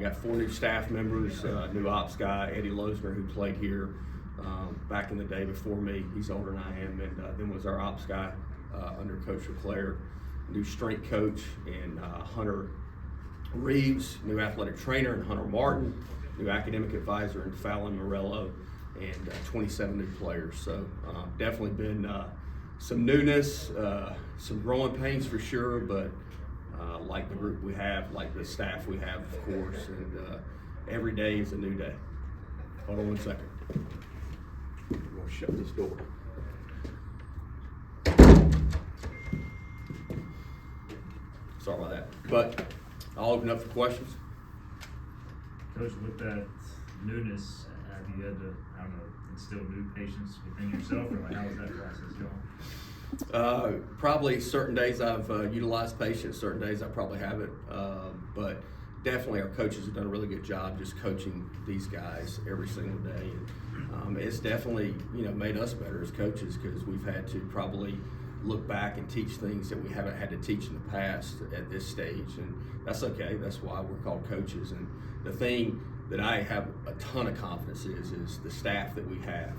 got 4 new staff members, new ops guy, Eddie Losner, who played here back in the day before me. He's older than I am, and then was our ops guy under Coach Leclerc. New strength coach and Hunter Reeves, new athletic trainer, and Hunter Martin, new academic advisor, and Fallon Morello, and 27 new players. So definitely been some newness, some growing pains for sure, but like the group we have, like the staff we have, of course, and every day is a new day. Hold on one second. I'm gonna shut this door. Sorry about that, but I'll open up for questions. Coach, with that newness, have you had to, I don't know, instill new patience within yourself, or like how is that process going? Probably certain days I've utilized patience, certain days I probably haven't, but definitely our coaches have done a really good job just coaching these guys every single day, and it's definitely made us better as coaches because we've had to probably look back and teach things that we haven't had to teach in the past at this stage, and that's okay. That's why we're called coaches. And the thing that I have a ton of confidence is the staff that we have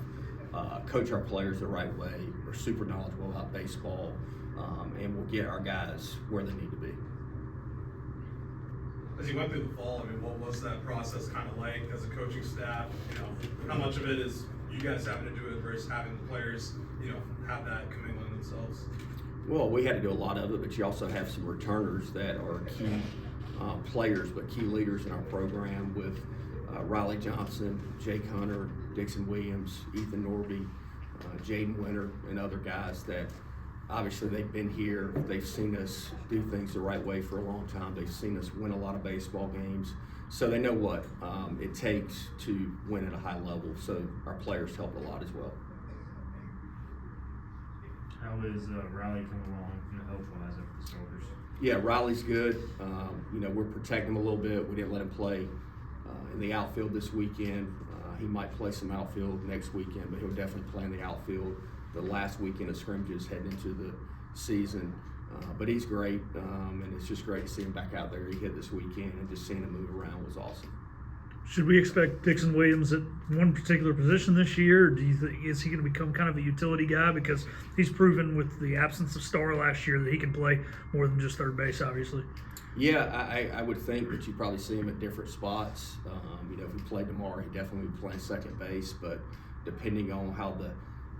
coach our players the right way. We're super knowledgeable about baseball, and we'll get our guys where they need to be. As you went through the fall, I mean, what was that process kind of like as a coaching staff? How much of it is you guys having to do it versus having the players, have that commingling themselves? Well, we had to do a lot of it, but you also have some returners that are key players, but key leaders in our program with Riley Johnson, Jake Hunter, Dixon Williams, Ethan Norby, Jaden Winter, and other guys that obviously they've been here. They've seen us do things the right way for a long time. They've seen us win a lot of baseball games. So they know what it takes to win at a high level. So our players helped a lot as well. How is Riley coming along, health-wise after the starters? Yeah, Riley's good. We're protecting him a little bit. We didn't let him play in the outfield this weekend. He might play some outfield next weekend, but he'll definitely play in the outfield the last weekend of scrimmages heading into the season. But he's great, and it's just great to see him back out there. He hit this weekend, and just seeing him move around was awesome. Should we expect Dixon Williams at one particular position this year? Or do you think is he going to become kind of a utility guy because he's proven with the absence of Starr last year that he can play more than just third base, obviously? Yeah, I would think that you probably see him at different spots. If he played tomorrow, he definitely would play second base. But depending on how the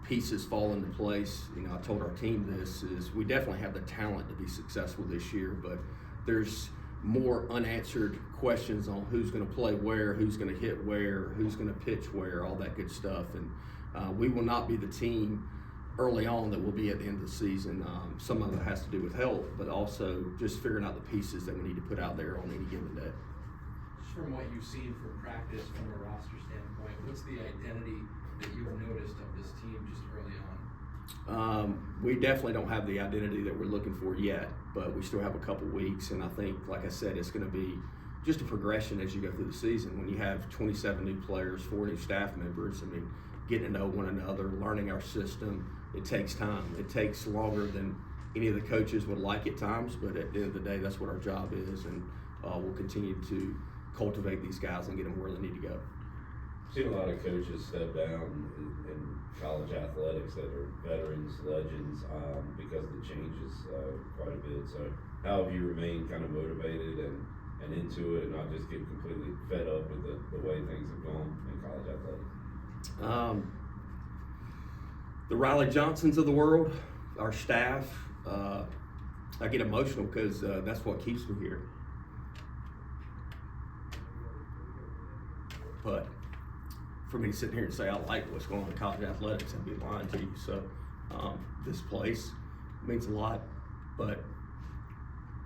pieces fall into place, I told our team this is we definitely have the talent to be successful this year, but there's more unanswered questions on who's going to play where, who's going to hit where, who's going to pitch where, all that good stuff. And we will not be the team early on that will be at the end of the season. Some of it has to do with health, but also just figuring out the pieces that we need to put out there on any given day. Just from what you've seen from practice, from a roster standpoint, what's the identity that you've noticed of this team just early on? We definitely don't have the identity that we're looking for yet, but we still have a couple weeks, and I think, like I said, it's going to be just a progression as you go through the season. When you have 27 new players, 4 new staff members, getting to know one another, learning our system, it takes time. It takes longer than any of the coaches would like at times, but at the end of the day, that's what our job is, and we'll continue to cultivate these guys and get them where they need to go. I've seen a lot of coaches step down in college athletics that are veterans, legends, because of the changes quite a bit. So how have you remained kind of motivated and into it and not just get completely fed up with the way things have gone in college athletics? The Riley Johnsons of the world, our staff, I get emotional because that's what keeps me here. But for me to sit here and say I like what's going on in college athletics, I'd be lying to you. So this place means a lot, but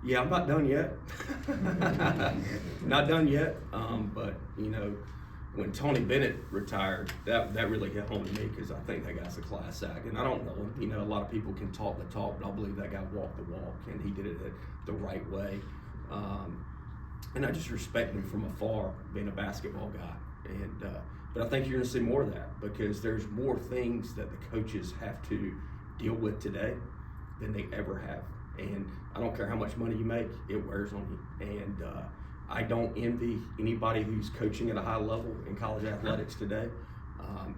yeah, I'm not done yet. Not done yet, but when Tony Bennett retired, that really hit home to me because I think that guy's a class act. And I don't know him. A lot of people can talk the talk, but I believe that guy walked the walk, and he did it the right way. And I just respect him from afar, being a basketball guy. But I think you're going to see more of that because there's more things that the coaches have to deal with today than they ever have. And I don't care how much money you make, it wears on you. And I don't envy anybody who's coaching at a high level in college athletics today.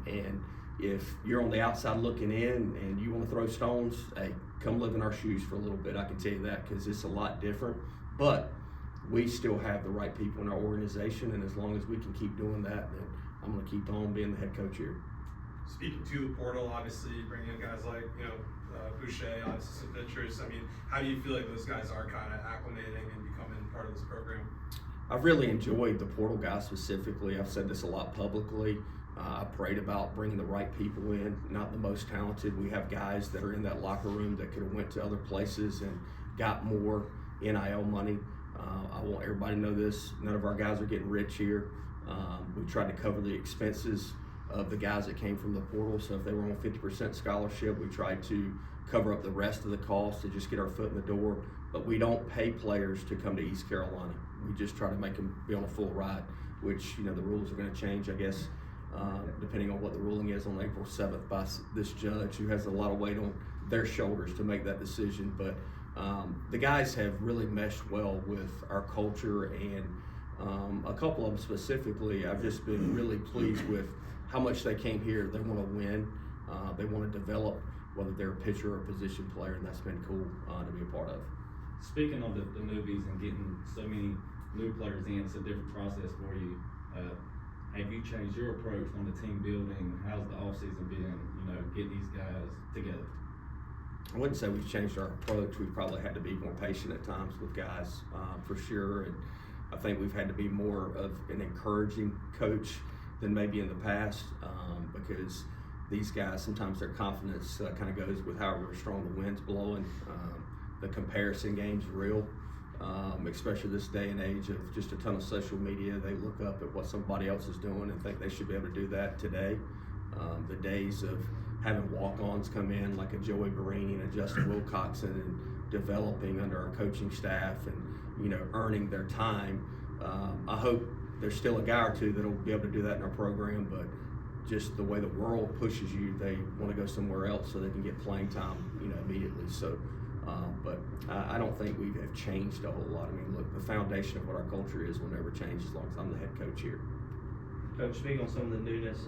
And if you're on the outside looking in and you want to throw stones, hey, come live in our shoes for a little bit. I can tell you that, because it's a lot different. But we still have the right people in our organization, and as long as we can keep doing that, then I'm going to keep on being the head coach here. Speaking to the portal, obviously bringing in guys like Boucher, obviously some pitchers. I mean, how do you feel like those guys are kind of acclimating and becoming part of this program? I've really enjoyed the portal guys specifically. I've said this a lot publicly. I prayed about bringing the right people in, not the most talented. We have guys that are in that locker room that could have went to other places and got more NIL money. I want everybody to know this. None of our guys are getting rich here. We tried to cover the expenses of the guys that came from the portal. So if they were on 50% scholarship, we tried to cover up the rest of the cost to just get our foot in the door. But we don't pay players to come to East Carolina. We just try to make them be on a full ride, which, the rules are going to change, I guess, depending on what the ruling is on April 7th by this judge who has a lot of weight on their shoulders to make that decision. But the guys have really meshed well with our culture, and a couple of them specifically, I've just been really pleased with how much they came here. They want to win. They want to develop, whether they're a pitcher or a position player, and that's been cool to be a part of. Speaking of the newbies and getting so many new players in, it's a different process for you. Have you changed your approach on the team building? How's the offseason been, getting these guys together? I wouldn't say we've changed our approach. We've probably had to be more patient at times with guys, for sure. And I think we've had to be more of an encouraging coach than maybe in the past, because these guys, sometimes their confidence kind of goes with however strong the wind's blowing. The comparison game's real, especially this day and age of just a ton of social media. They look up at what somebody else is doing and think they should be able to do that today. The days of having walk-ons come in like a Joey Barini and a Justin Wilcoxon and developing under our coaching staff and, earning their time. I hope there's still a guy or two that'll be able to do that in our program, but just the way the world pushes you, they want to go somewhere else so they can get playing time, immediately. So, but I don't think we have changed a whole lot. I mean, look, the foundation of what our culture is will never change as long as I'm the head coach here. Coach, speaking on some of the newness,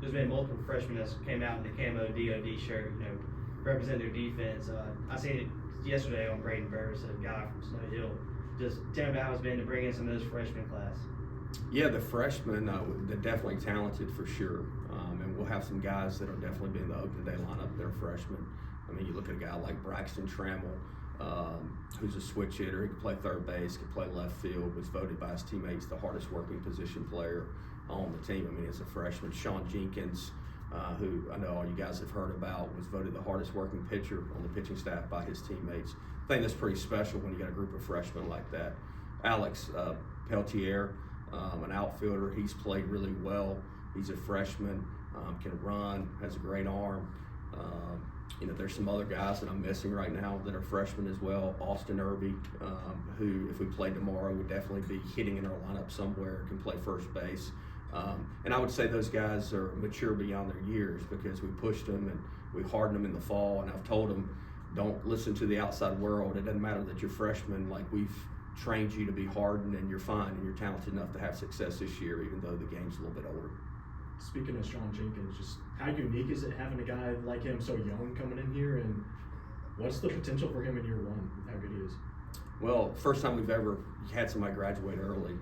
there's been multiple freshmen that came out in the camo DOD shirt, represent their defense. I seen it yesterday on Braden Burris, a guy from Snow Hill. Just tell me about how it's been to bring in some of those freshman class. Yeah, the freshmen, they're definitely talented for sure. And we'll have some guys that'll definitely be in the open day lineup. They're freshmen. I mean, you look at a guy like Braxton Trammell, who's a switch hitter. He can play third base, can play left field, was voted by his teammates the hardest working position player on the team. I mean, as a freshman. Sean Jenkins, who I know all you guys have heard about, was voted the hardest working pitcher on the pitching staff by his teammates. I think that's pretty special when you got a group of freshmen like that. Alex Peltier, an outfielder, he's played really well. He's a freshman, can run, has a great arm. There's some other guys that I'm missing right now that are freshmen as well. Austin Irby, who, if we played tomorrow, would definitely be hitting in our lineup somewhere, can play first base. And I would say those guys are mature beyond their years because we pushed them and we hardened them in the fall. And I've told them, don't listen to the outside world. It doesn't matter that you're freshmen. Like, we've trained you to be hardened, and you're fine, and you're talented enough to have success this year, even though the game's a little bit older. Speaking of Sean Jenkins, just how unique is it having a guy like him so young coming in here, and what's the potential for him in year one with how good he is? Well, first time we've ever had somebody graduate early.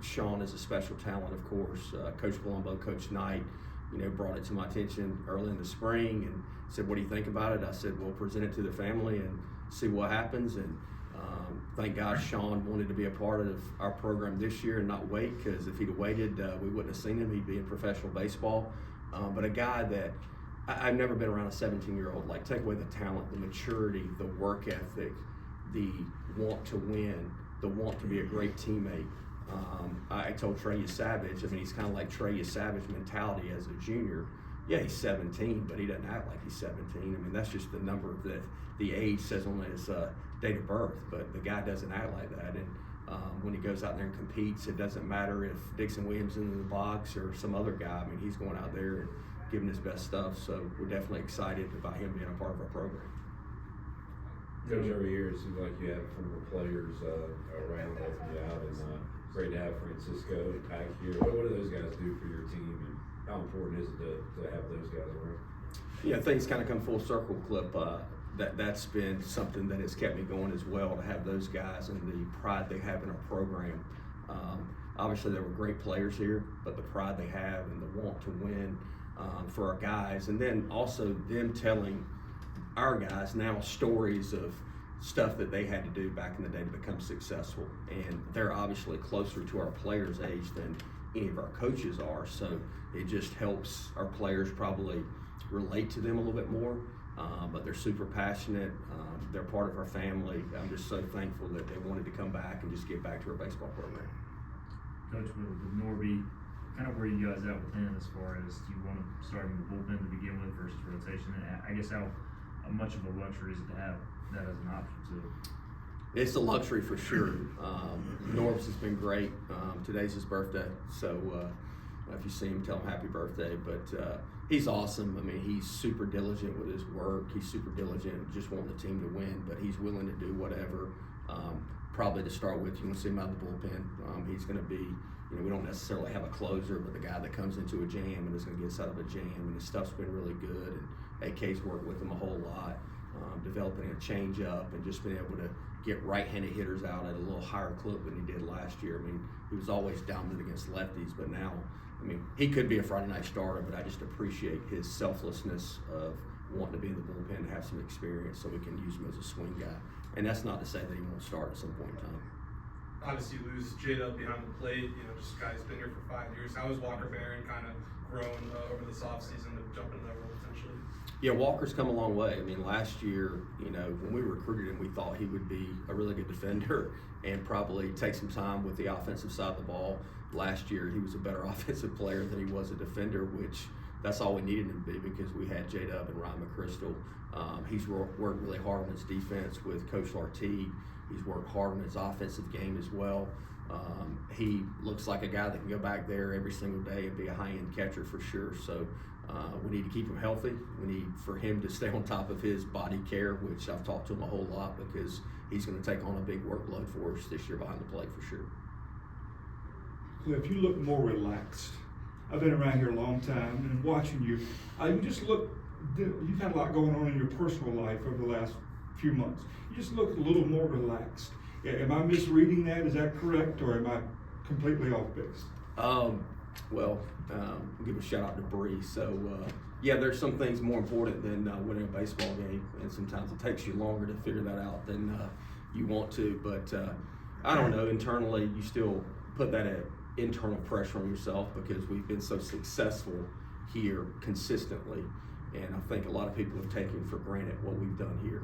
Sean is a special talent, of course. Coach Colombo, Coach Knight, brought it to my attention early in the spring and said, what do you think about it? I said, well, present it to the family and see what happens. And thank God Sean wanted to be a part of our program this year and not wait, because if he'd have waited, we wouldn't have seen him. He'd be in professional baseball. But a guy that I've never been around a 17-year-old. Like, take away the talent, the maturity, the work ethic, the want to win, the want to be a great teammate. I told Trey Savage, I mean, he's kind of like Trey Savage mentality as a junior. Yeah, he's 17, but he doesn't act like he's 17. I mean, that's just the number that the age says on his date of birth, but the guy doesn't act like that. And when he goes out there and competes, it doesn't matter if Dixon Williams is in the box or some other guy. I mean, he's going out there and giving his best stuff. So we're definitely excited about him being a part of our program. Coach, every year it seems like you have former players around helping you out, and great to have Francisco and Pack here. What do those guys do for your team, and how important is it to have those guys around? Yeah, things kind of come full circle, Clip. That's been something that has kept me going as well, to have those guys and the pride they have in our program. Obviously, there were great players here, but the pride they have and the want to win for our guys, and then also them telling our guys now stories of stuff that they had to do back in the day to become successful. And they're obviously closer to our players' age than any of our coaches are, so it just helps our players probably relate to them a little bit more. But they're super passionate. They're part of our family. I'm just so thankful that they wanted to come back and just get back to our baseball program. Coach, with Norby, kind of where you guys at with him as far as, do you want to start him in the bullpen to begin with versus rotation? And I guess how much of a luxury is it to have that as an option too? It's a luxury for sure. Norbs has been great. Today's his birthday, so if you see him, tell him happy birthday. But he's awesome. I mean, he's super diligent with his work. He's super diligent, just wanting the team to win, but he's willing to do whatever. Probably to start with, you want to see him out of the bullpen. He's going to be, we don't necessarily have a closer, but the guy that comes into a jam and is going to get us out of a jam, and his stuff's been really good. And AK's worked with him a whole lot, developing a change-up and just being able to get right-handed hitters out at a little higher clip than he did last year. I mean, he was always dominant against lefties, but now, he could be a Friday night starter, but I just appreciate his selflessness of wanting to be in the bullpen and have some experience so we can use him as a swing guy. And that's not to say that he won't start at some point in time. Obviously, you lose J-Dub behind the plate, just a guy who's been here for 5 years. How has Walker Barron kind of grown over this offseason to jump into that role potentially? Yeah, Walker's come a long way. Last year, when we recruited him, we thought he would be a really good defender and probably take some time with the offensive side of the ball. Last year, he was a better offensive player than he was a defender, which that's all we needed him to be because we had J-Dub and Ryan McChrystal. He's worked really hard on his defense with Coach Lartigue. He's worked hard on his offensive game as well. He looks like a guy that can go back there every single day and be a high-end catcher for sure. So we need to keep him healthy. We need for him to stay on top of his body care, which I've talked to him a whole lot because he's going to take on a big workload for us this year behind the plate for sure. Cliff, you look more relaxed. I've been around here a long time and watching you. You just look, you've had a lot going on in your personal life over the last few months. You just look a little more relaxed. Am I misreading that? Is that correct, or am I completely off base? I'll give a shout out to Bree. So, yeah, there's some things more important than winning a baseball game, and sometimes it takes you longer to figure that out than you want to. But I don't know, internally, you still put that internal pressure on yourself because we've been so successful here consistently. And I think a lot of people have taken for granted what we've done here.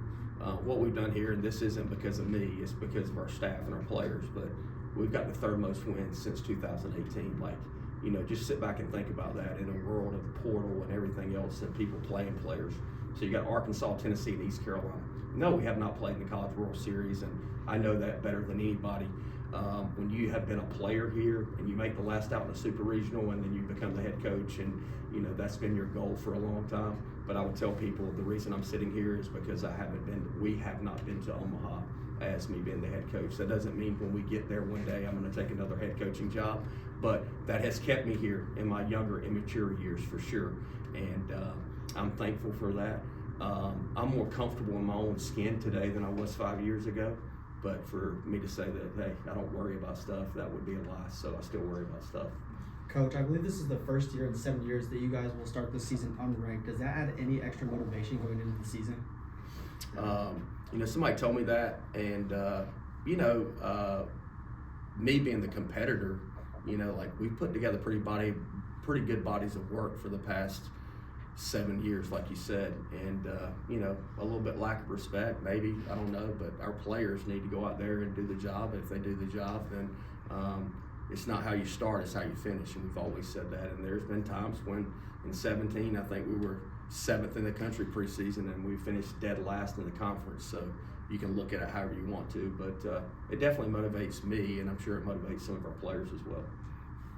What we've done here, and this isn't because of me, it's because of our staff and our players, but we've got the third most wins since 2018. Just sit back and think about that in a world of the portal and everything else and people playing players. So you got Arkansas, Tennessee, and East Carolina. No, we have not played in the College World Series, and I know that better than anybody. When you have been a player here and you make the last out in the Super Regional and then you become the head coach, and that's been your goal for a long time. But I would tell people the reason I'm sitting here is because we have not been to Omaha as me being the head coach. That doesn't mean when we get there one day I'm going to take another head coaching job, but that has kept me here in my younger, immature years for sure. And I'm thankful for that. I'm more comfortable in my own skin today than I was 5 years ago. But for me to say that, hey, I don't worry about stuff, that would be a lie. So I still worry about stuff. Coach, I believe this is the first year in 7 years that you guys will start the season unranked. Does that add any extra motivation going into the season? Somebody told me that, and me being the competitor, we've put together pretty good bodies of work for the past 7 years, like you said, and a little bit lack of respect, maybe, I don't know, but our players need to go out there and do the job. If they do the job, then it's not how you start, it's how you finish, and we've always said that. And there's been times when in 17, I think we were 7th in the country preseason, and we finished dead last in the conference. So you can look at it however you want to, but it definitely motivates me, and I'm sure it motivates some of our players as well.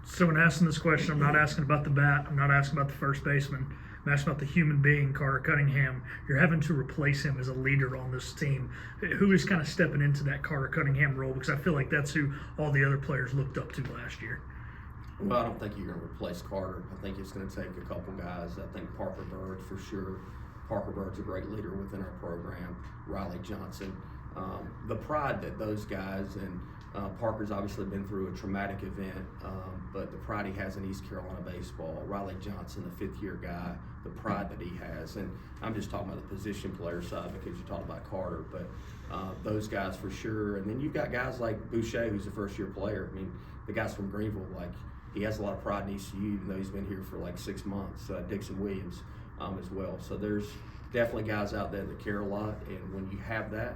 So in asking this question, I'm not asking about the bat. I'm not asking about the first baseman. I'm asking about the human being, Carter Cunningham. You're having to replace him as a leader on this team. Who is kind of stepping into that Carter Cunningham role? Because I feel like that's who all the other players looked up to last year. Well, I don't think you're going to replace Carter. I think it's going to take a couple guys. I think Parker Bird for sure. Parker Bird's a great leader within our program. Riley Johnson. The pride that those guys, and Parker's obviously been through a traumatic event, but the pride he has in East Carolina baseball. Riley Johnson, the fifth-year guy, the pride that he has. And I'm just talking about the position player side because you talked about Carter, but those guys for sure. And then you've got guys like Boucher, who's a first-year player. I mean, the guys from Greenville, like, he has a lot of pride in ECU, even though he's been here for like 6 months. Dixon Williams as well. So there's definitely guys out there that care a lot. And when you have that,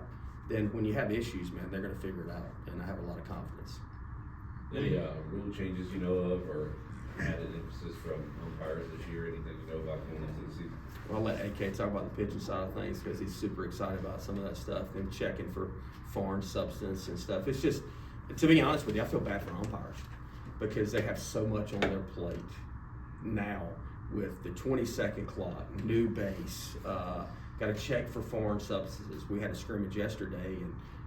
then when you have issues, man, they're going to figure it out. And I have a lot of confidence. Any rule changes you know of, or added emphasis from umpires this year? Anything you know about going into the season? Well, I'll let AK talk about the pitching side of things because he's super excited about some of that stuff and checking for foreign substance and stuff. It's just, to be honest with you, I feel bad for umpires because they have so much on their plate now with the 20-second clock, new base, got to check for foreign substances. We had a scrimmage yesterday,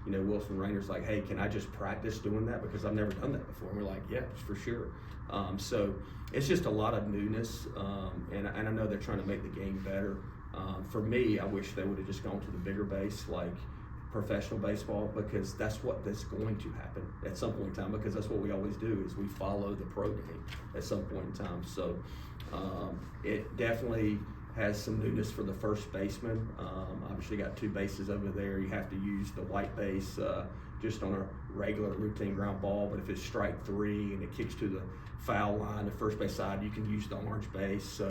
and Wilson Rayner's like, "Hey, can I just practice doing that because I've never done that before?" And we're like, "Yeah, for sure." So it's just a lot of newness, and I know they're trying to make the game better. For me, I wish they would have just gone to the bigger base, like professional baseball, because that's going to happen at some point in time, because that's what we always do is we follow the pro game at some point in time. So it definitely has some newness for the first baseman. Obviously got two bases over there. You have to use the white base just on a regular routine ground ball, but if it's strike three and it kicks to the foul line, the first base side, you can use the orange base. So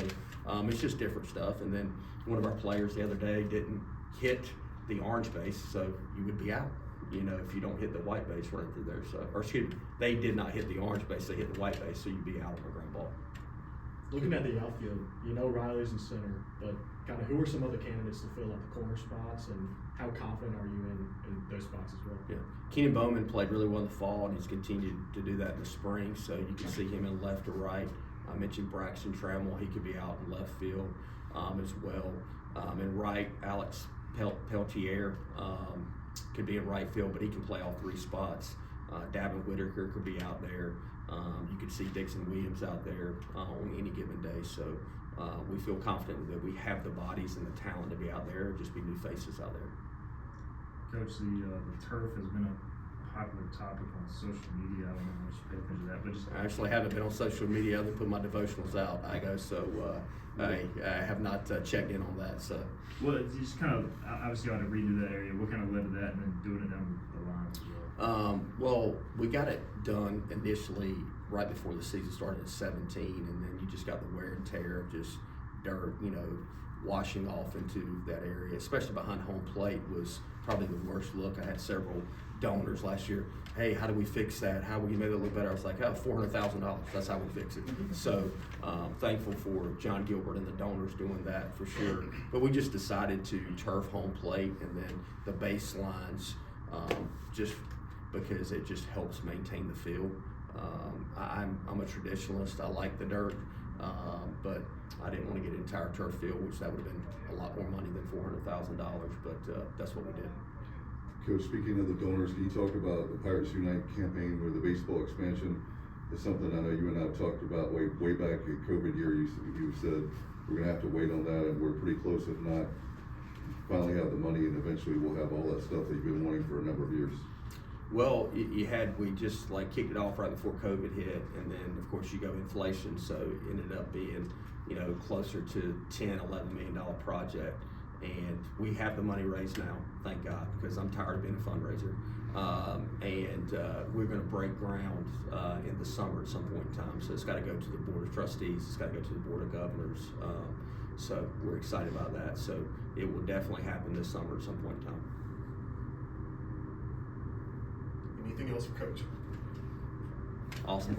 it's just different stuff. And then one of our players the other day didn't hit the orange base, so you would be out, if you don't hit the white base running through there. So, or excuse me, they did not hit the orange base, they hit the white base, so you'd be out on a ground ball. Looking at the outfield, Riley's in center, but kind of who are some other candidates to fill out the corner spots, and how confident are you in those spots as well? Yeah, Keenan Bowman played really well in the fall, and he's continued to do that in the spring, so you can see him in left or right. I mentioned Braxton Trammell, he could be out in left field as well. And right, Alex Peltier could be in right field, but he can play all three spots. Davin Whitaker could be out there. You could see Dixon Williams out there on any given day. So we feel confident that we have the bodies and the talent to be out there. Just be new faces out there. Coach, the turf has been a popular topic on social media. I don't know how much you pay attention to that, but just I actually haven't been on social media other than put my devotionals out. So I have not checked in on that. So. Well, it's just kind of, obviously you had to redo that area. What kind of led to that and then doing it down the line as well? Well, we got it done initially right before the season started at 17, and then you just got the wear and tear of just dirt, washing off into that area, especially behind home plate was probably the worst look. I had several donors last year. Hey, how do we fix that? How will you make it look better? I was like, $400,000. That's how we fix it. So thankful for John Gilbert and the donors doing that for sure. But we just decided to turf home plate and then the baselines just because it just helps maintain the field. I'm a traditionalist. I like the dirt, but I didn't want to get an entire turf field, which that would have been a lot more money than $400,000. But that's what we did. Coach, speaking of the donors, can you talk about the Pirates Unite campaign where the baseball expansion is something I know you and I have talked about way back in COVID year. You said we're going to have to wait on that, and we're pretty close, if not finally have the money, and eventually we'll have all that stuff that you've been wanting for a number of years. Well, we just kicked it off right before COVID hit, and then of course you go inflation, so it ended up being closer to $10-11 million project. And we have the money raised now, thank God, because I'm tired of being a fundraiser. And we're going to break ground in the summer at some point in time. So it's got to go to the Board of Trustees. It's got to go to the Board of Governors. So we're excited about that. So it will definitely happen this summer at some point in time. Anything else for Coach? Awesome.